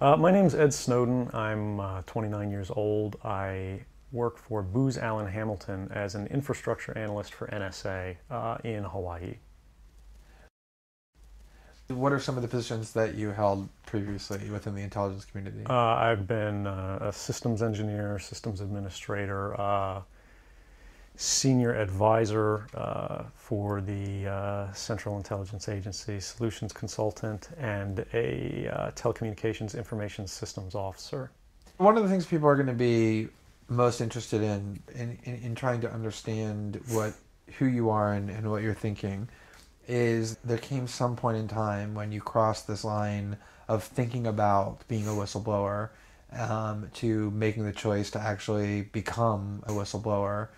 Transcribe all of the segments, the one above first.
My name's Ed Snowden. I'm 29 years old. I work for Booz Allen Hamilton as an infrastructure analyst for NSA in Hawaii. What are some of the positions that you held previously within the intelligence community? I've been a systems engineer, systems administrator, senior advisor for the Central Intelligence Agency, solutions consultant, and a telecommunications information systems officer. One of the things people are going to be most interested in trying to understand who you are and what you're thinking is there came some point in time when you crossed this line of thinking about being a whistleblower to making the choice to actually become a whistleblower.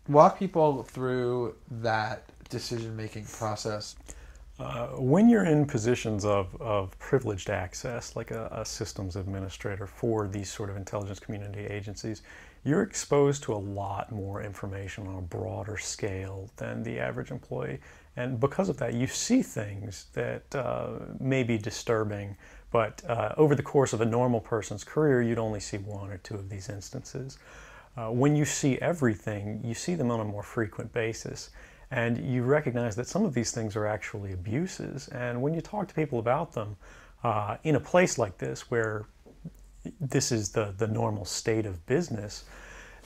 Walk people through that decision-making process. When you're in positions of privileged access, like a systems administrator for these sort of intelligence community agencies, you're exposed to a lot more information on a broader scale than the average employee. And because of that, you see things that may be disturbing, but over the course of a normal person's career, you'd only see one or two of these instances. When you see everything, you see them on a more frequent basis. And you recognize that some of these things are actually abuses. And when you talk to people about them, in a place like this where this is the normal state of business,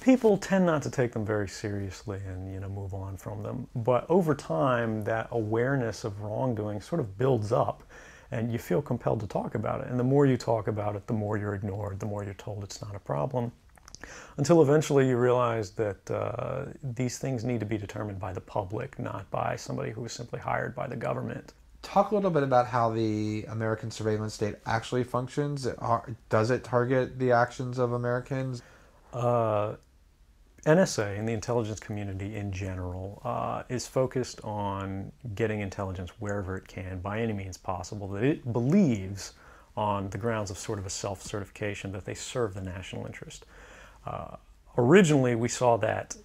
people tend not to take them very seriously and move on from them. But over time, that awareness of wrongdoing sort of builds up, and you feel compelled to talk about it. And the more you talk about it, the more you're ignored, the more you're told it's not a problem, until eventually you realize that these things need to be determined by the public, not by somebody who is simply hired by the government. Talk a little bit about how the American surveillance state actually functions. Does it target the actions of Americans? NSA and the intelligence community in general is focused on getting intelligence wherever it can, by any means possible, that it believes on the grounds of sort of a self-certification that they serve the national interest. Originally, we saw that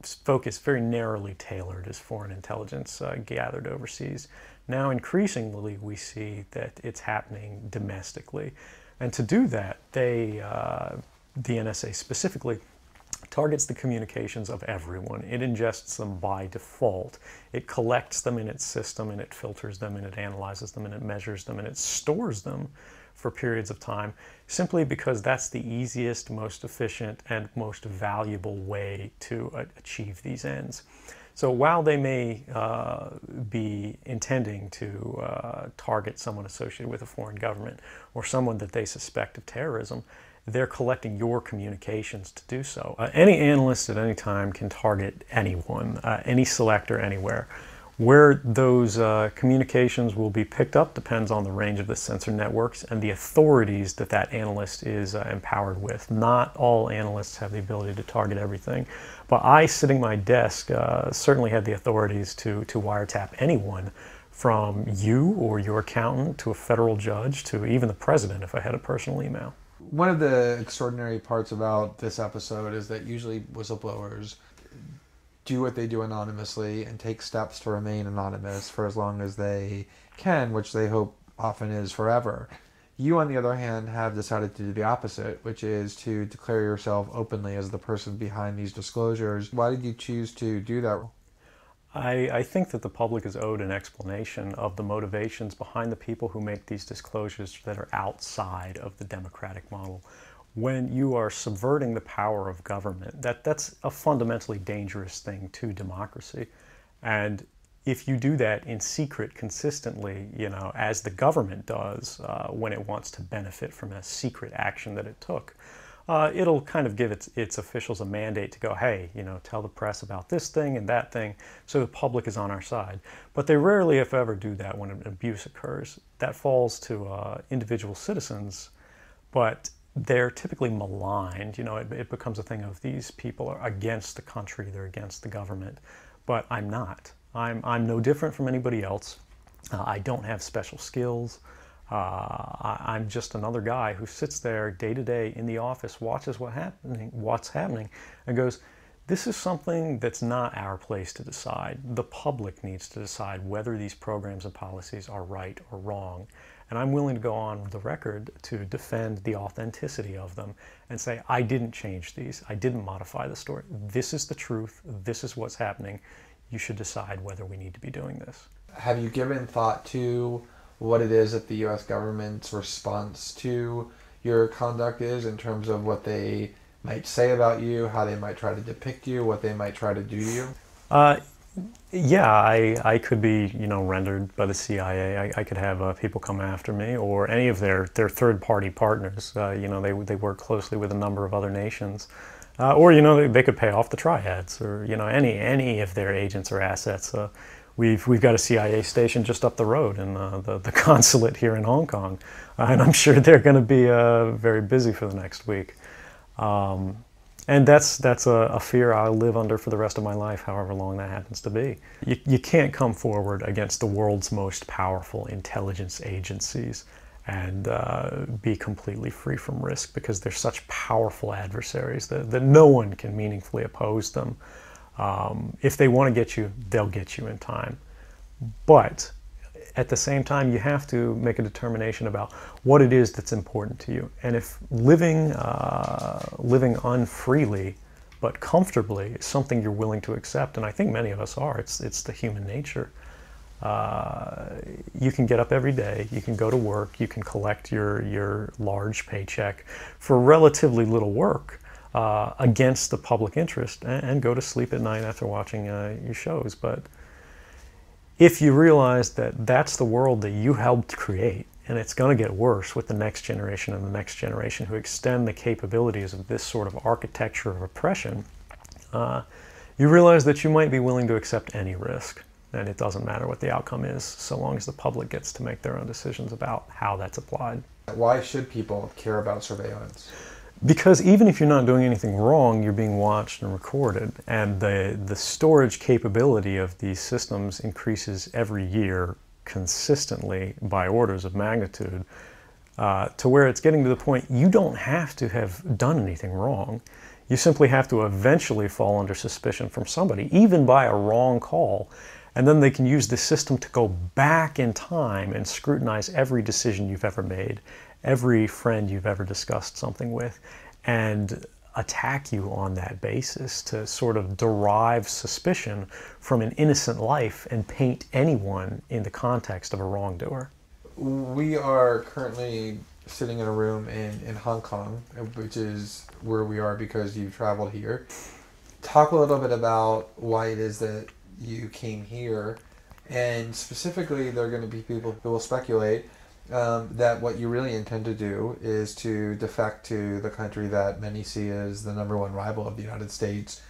focus very narrowly tailored as foreign intelligence gathered overseas. Now, increasingly, we see that it's happening domestically. And to do that, the NSA specifically targets the communications of everyone. It ingests them by default. It collects them in its system, and it filters them, and it analyzes them, and it measures them, and it stores them for periods of time, simply because that's the easiest, most efficient, and most valuable way to achieve these ends. So while they may be intending to target someone associated with a foreign government or someone that they suspect of terrorism, they're collecting your communications to do so. Any analyst at any time can target anyone, any selector anywhere. Where those communications will be picked up depends on the range of the sensor networks and the authorities that that analyst is empowered with. Not all analysts have the ability to target everything, but I, sitting at my desk, certainly had the authorities to wiretap anyone, from you or your accountant to a federal judge to even the president if I had a personal email. One of the extraordinary parts about this episode is that usually whistleblowers do what they do anonymously and take steps to remain anonymous for as long as they can, which they hope often is forever. You, on the other hand, have decided to do the opposite, which is to declare yourself openly as the person behind these disclosures. Why did you choose to do that? I think that the public is owed an explanation of the motivations behind the people who make these disclosures that are outside of the democratic model. When you are subverting the power of government, that's a fundamentally dangerous thing to democracy. And if you do that in secret consistently, as the government does when it wants to benefit from a secret action that it took, it'll kind of give its officials a mandate to go, hey, tell the press about this thing and that thing, so the public is on our side. But they rarely, if ever, do that when an abuse occurs. That falls to individual citizens, but they're typically maligned. It becomes a thing of these people are against the country, they're against the government. But I'm not. I'm no different from anybody else. I don't have special skills. I'm just another guy who sits there day to day in the office, watches what's happening, and goes, this is something that's not our place to decide. The public needs to decide whether these programs and policies are right or wrong. And I'm willing to go on the record to defend the authenticity of them and say, I didn't change these. I didn't modify the story. This is the truth. This is what's happening. You should decide whether we need to be doing this. Have you given thought to what it is that the U.S. government's response to your conduct is, in terms of what they might say about you, how they might try to depict you, what they might try to do to you? Yeah, I could be, rendered by the CIA. I could have people come after me, or any of their third-party partners. They work closely with a number of other nations. Or they could pay off the triads, or any of their agents or assets. We've got a CIA station just up the road in the consulate here in Hong Kong, and I'm sure they're going to be very busy for the next week. And that's a fear I'll live under for the rest of my life, however long that happens to be. You can't come forward against the world's most powerful intelligence agencies and be completely free from risk, because they're such powerful adversaries that no one can meaningfully oppose them. If they want to get you, they'll get you in time. But at the same time, you have to make a determination about what it is that's important to you. And if living unfreely but comfortably is something you're willing to accept, and I think many of us are, it's the human nature. You can get up every day, you can go to work, you can collect your large paycheck for relatively little work against the public interest, and go to sleep at night after watching your shows. But if you realize that that's the world that you helped create, and it's going to get worse with the next generation and the next generation who extend the capabilities of this sort of architecture of oppression, you realize that you might be willing to accept any risk. And it doesn't matter what the outcome is, so long as the public gets to make their own decisions about how that's applied. Why should people care about surveillance? Because even if you're not doing anything wrong, you're being watched and recorded. And the storage capability of these systems increases every year consistently by orders of magnitude, to where it's getting to the point you don't have to have done anything wrong. You simply have to eventually fall under suspicion from somebody, even by a wrong call. And then they can use the system to go back in time and scrutinize every decision you've ever made, every friend you've ever discussed something with, and attack you on that basis to sort of derive suspicion from an innocent life and paint anyone in the context of a wrongdoer. We are currently sitting in a room in Hong Kong, which is where we are because you've traveled here. Talk a little bit about why it is that you came here, and specifically there are going to be people who will speculate that what you really intend to do is to defect to the country that many see as the #1 rival of the United States,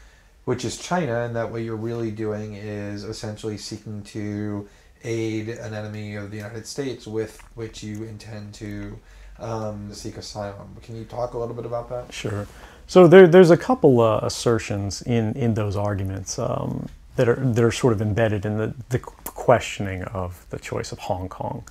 which is China, and that what you're really doing is essentially seeking to aid an enemy of the United States with which you intend to seek asylum. Can you talk a little bit about that? Sure. So there's a couple assertions in those arguments that are sort of embedded in the questioning of the choice of Hong Kong.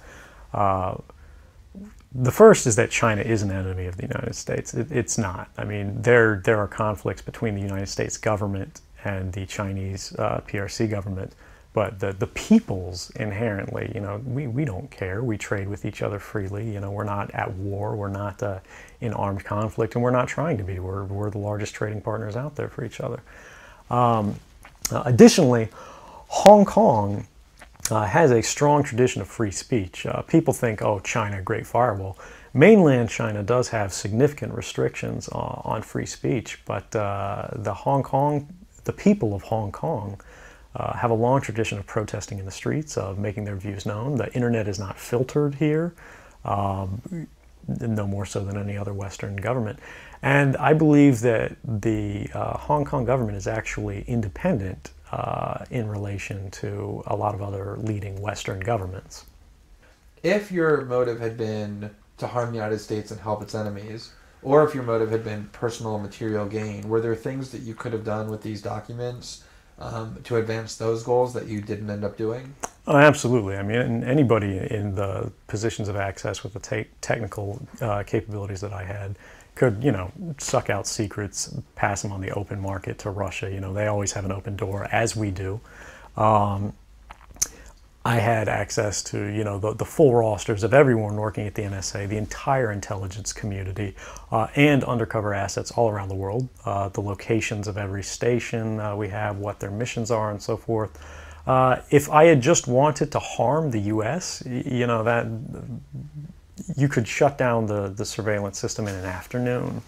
The first is that China is an enemy of the United States. It's not. I mean, there are conflicts between the United States government and the Chinese PRC government, but the peoples inherently, we don't care. We trade with each other freely. We're not at war. We're not in armed conflict, and we're not trying to be. We're the largest trading partners out there for each other. Additionally, Hong Kong has a strong tradition of free speech. People think, oh, China, great firewall. Mainland China does have significant restrictions on free speech, but the people of Hong Kong have a long tradition of protesting in the streets, of making their views known. The internet is not filtered here, no more so than any other Western government. And I believe that the Hong Kong government is actually independent in relation to a lot of other leading Western governments. If your motive had been to harm the United States and help its enemies, or if your motive had been personal material gain, were there things that you could have done with these documents to advance those goals that you didn't end up doing? Oh, absolutely. I mean, anybody in the positions of access with the technical capabilities that I had could, suck out secrets, pass them on the open market to Russia. They always have an open door, as we do. I had access to, the full rosters of everyone working at the NSA, the entire intelligence community, and undercover assets all around the world, the locations of every station we have, what their missions are, and so forth. If I had just wanted to harm the U.S., that you could shut down the surveillance system in an afternoon.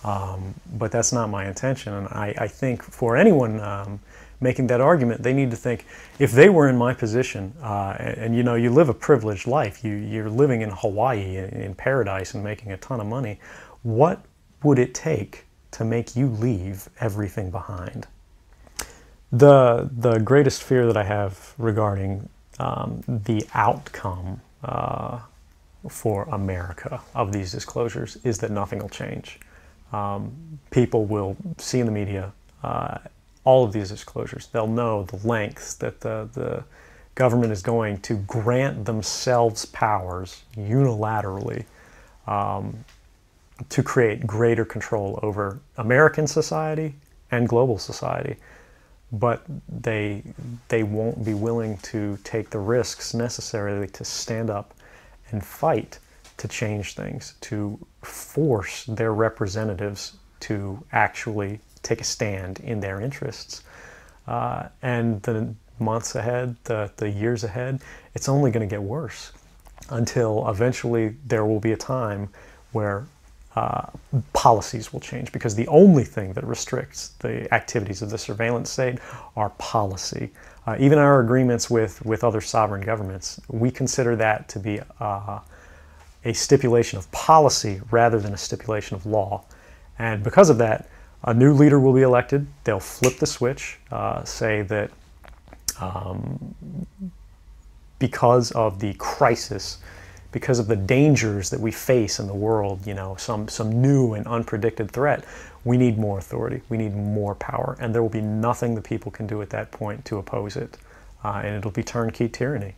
But that's not my intention, and I think for anyone making that argument, they need to think, if they were in my position, and you live a privileged life, you're living in Hawaii in paradise and making a ton of money, what would it take to make you leave everything behind? The greatest fear that I have regarding the outcome for America of these disclosures is that nothing will change. People will see in the media all of these disclosures. They'll know the lengths that the government is going to grant themselves powers unilaterally to create greater control over American society and global society. But they won't be willing to take the risks necessarily to stand up and fight to change things, to force their representatives to actually take a stand in their interests. And the months ahead, the years ahead, it's only going to get worse until eventually there will be a time where policies will change, because the only thing that restricts the activities of the surveillance state are policy. Even our agreements with other sovereign governments, we consider that to be a stipulation of policy rather than a stipulation of law. And because of that, a new leader will be elected. They'll flip the switch, say that because of the crisis, because of the dangers that we face in the world, some new and unpredicted threat, we need more authority, we need more power, and there will be nothing the people can do at that point to oppose it, and it'll be turnkey tyranny.